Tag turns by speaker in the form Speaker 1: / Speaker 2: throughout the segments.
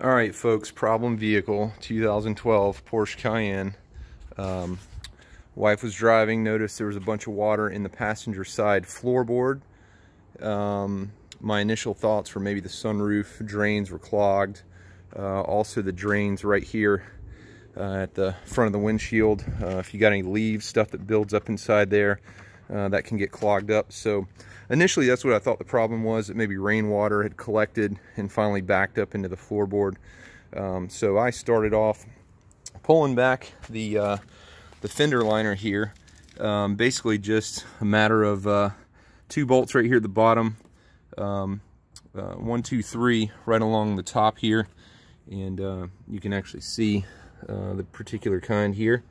Speaker 1: All right, folks, problem vehicle, 2012 Porsche Cayenne. Wife was driving, noticed there was a bunch of water in the passenger side floorboard. My initial thoughts were maybe the sunroof drains were clogged. Also the drains right here at the front of the windshield. If you got any leaves, stuff that builds up inside there, that can get clogged up. So initially that's what I thought the problem was, that maybe rainwater had collected and finally backed up into the floorboard. So I started off pulling back the fender liner here. Basically just a matter of 2 bolts right here at the bottom, 1, 2, 3 right along the top here, and you can actually see the particular kind here.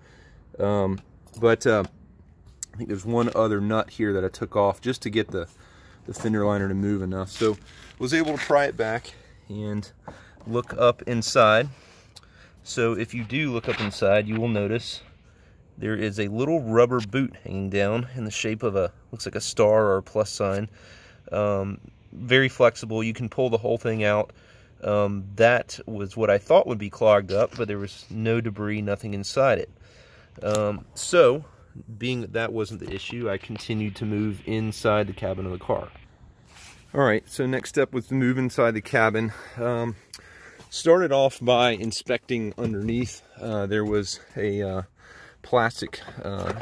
Speaker 1: I think there's one other nut here that I took off just to get the fender liner to move enough. So was able to pry it back and look up inside. So if you do look up inside, you will notice there is a little rubber boot hanging down in the shape of looks like a star or a plus sign. Very flexible. You can pull the whole thing out. That was what I thought would be clogged up, but there was no debris, nothing inside it. So being that wasn't the issue, I continued to move inside the cabin of the car. Alright, so next step was to move inside the cabin. Started off by inspecting underneath. There was a plastic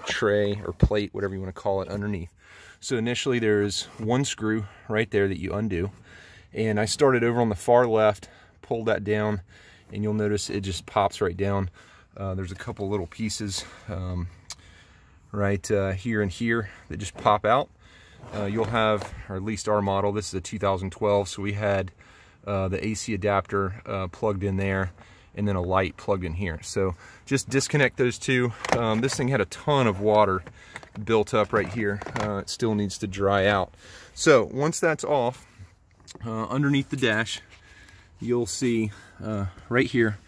Speaker 1: tray or plate, whatever you want to call it, underneath. So initially there's one screw right there that you undo, and I started over on the far left, pulled that down, and you'll notice it just pops right down. There's a couple little pieces right here and here that just pop out. You'll have, or at least our model, this is a 2012, so we had the AC adapter plugged in there, and then a light plugged in here. So just disconnect those two. This thing had a ton of water built up right here. It still needs to dry out. So once that's off, underneath the dash, you'll see right here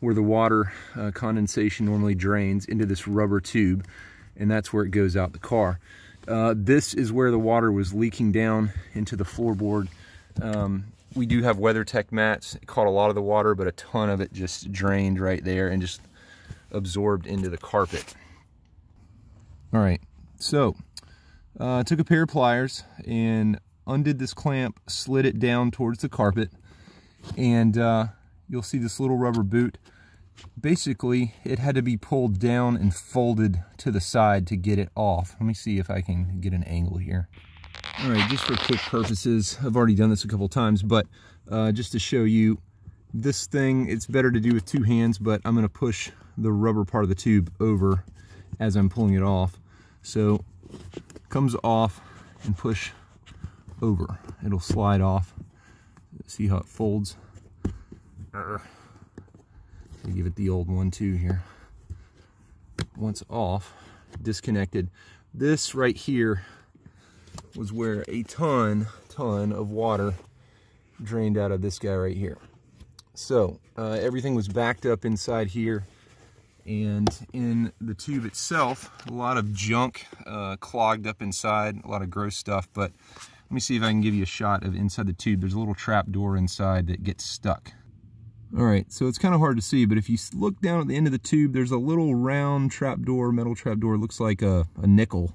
Speaker 1: where the water condensation normally drains into this rubber tube, and that's where it goes out the car. This is where the water was leaking down into the floorboard. We do have WeatherTech mats. It caught a lot of the water, but a ton of it just drained right there and just absorbed into the carpet. All right, so I took a pair of pliers and undid this clamp, slid it down towards the carpet, and you'll see this little rubber boot. Basically, it had to be pulled down and folded to the side to get it off. Let me see if I can get an angle here. All right, just for quick purposes, I've already done this a couple times, but just to show you, this thing, it's better to do with 2 hands, but I'm going to push the rubber part of the tube over as I'm pulling it off. So it comes off and push over. It'll slide off. See how it folds? Give it the old 1-2 here. Once off, disconnected. This right here was where a ton of water drained out of this guy right here. So everything was backed up inside here, and in the tube itself, a lot of junk clogged up inside, a lot of gross stuff. But let me see if I can give you a shot of inside the tube. There's a little trap door inside that gets stuck. All right, so it's kind of hard to see, but if you look down at the end of the tube, there's a little round trap door, metal trap door. It looks like a nickel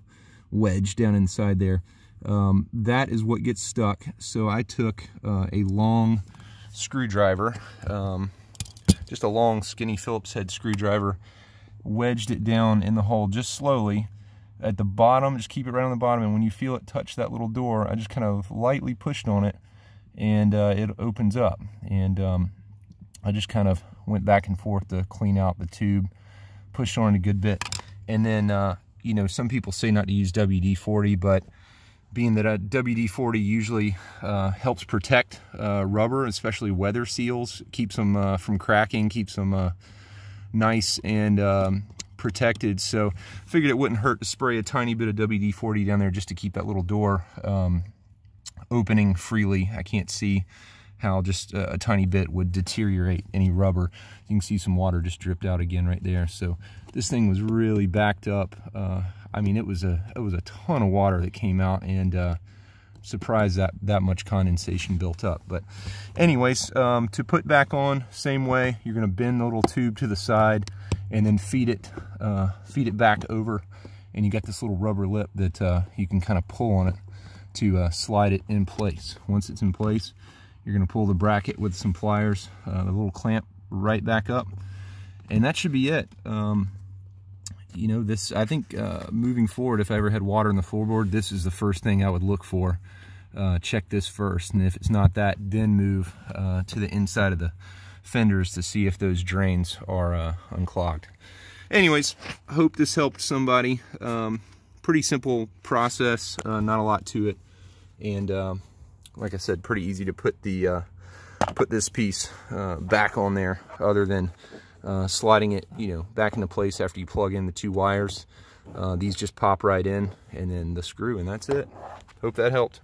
Speaker 1: wedge down inside there. That is what gets stuck. So I took a long screwdriver, just a long skinny Phillips head screwdriver, wedged it down in the hole just slowly at the bottom. Just keep it right on the bottom, and when you feel it touch that little door, I just kind of lightly pushed on it, and it opens up. And I just kind of went back and forth to clean out the tube, pushed on it a good bit. And then, you know, some people say not to use WD-40, but being that WD-40 usually helps protect rubber, especially weather seals, keeps them from cracking, keeps them nice and protected. So I figured it wouldn't hurt to spray a tiny bit of WD-40 down there just to keep that little door opening freely. I can't see how just a tiny bit would deteriorate any rubber. You can see some water just dripped out again right there. So this thing was really backed up. I mean, it was a ton of water that came out, and surprised that much condensation built up. But anyways, to put back on, same way, you're going to bend the little tube to the side and then feed it back over, and you got this little rubber lip that you can kind of pull on it to slide it in place. Once it's in place, you're going to pull the bracket with some pliers, the little clamp right back up, and that should be it. You know, this, I think moving forward, if I ever had water in the floorboard, this is the first thing I would look for. Check this first, and if it's not that, then move to the inside of the fenders to see if those drains are unclogged. Anyways, I hope this helped somebody. Pretty simple process, not a lot to it, and like I said, pretty easy to put the put this piece back on there, other than sliding it, you know, back into place after you plug in the 2 wires. These just pop right in, and then the screw, and that's it. Hope that helped.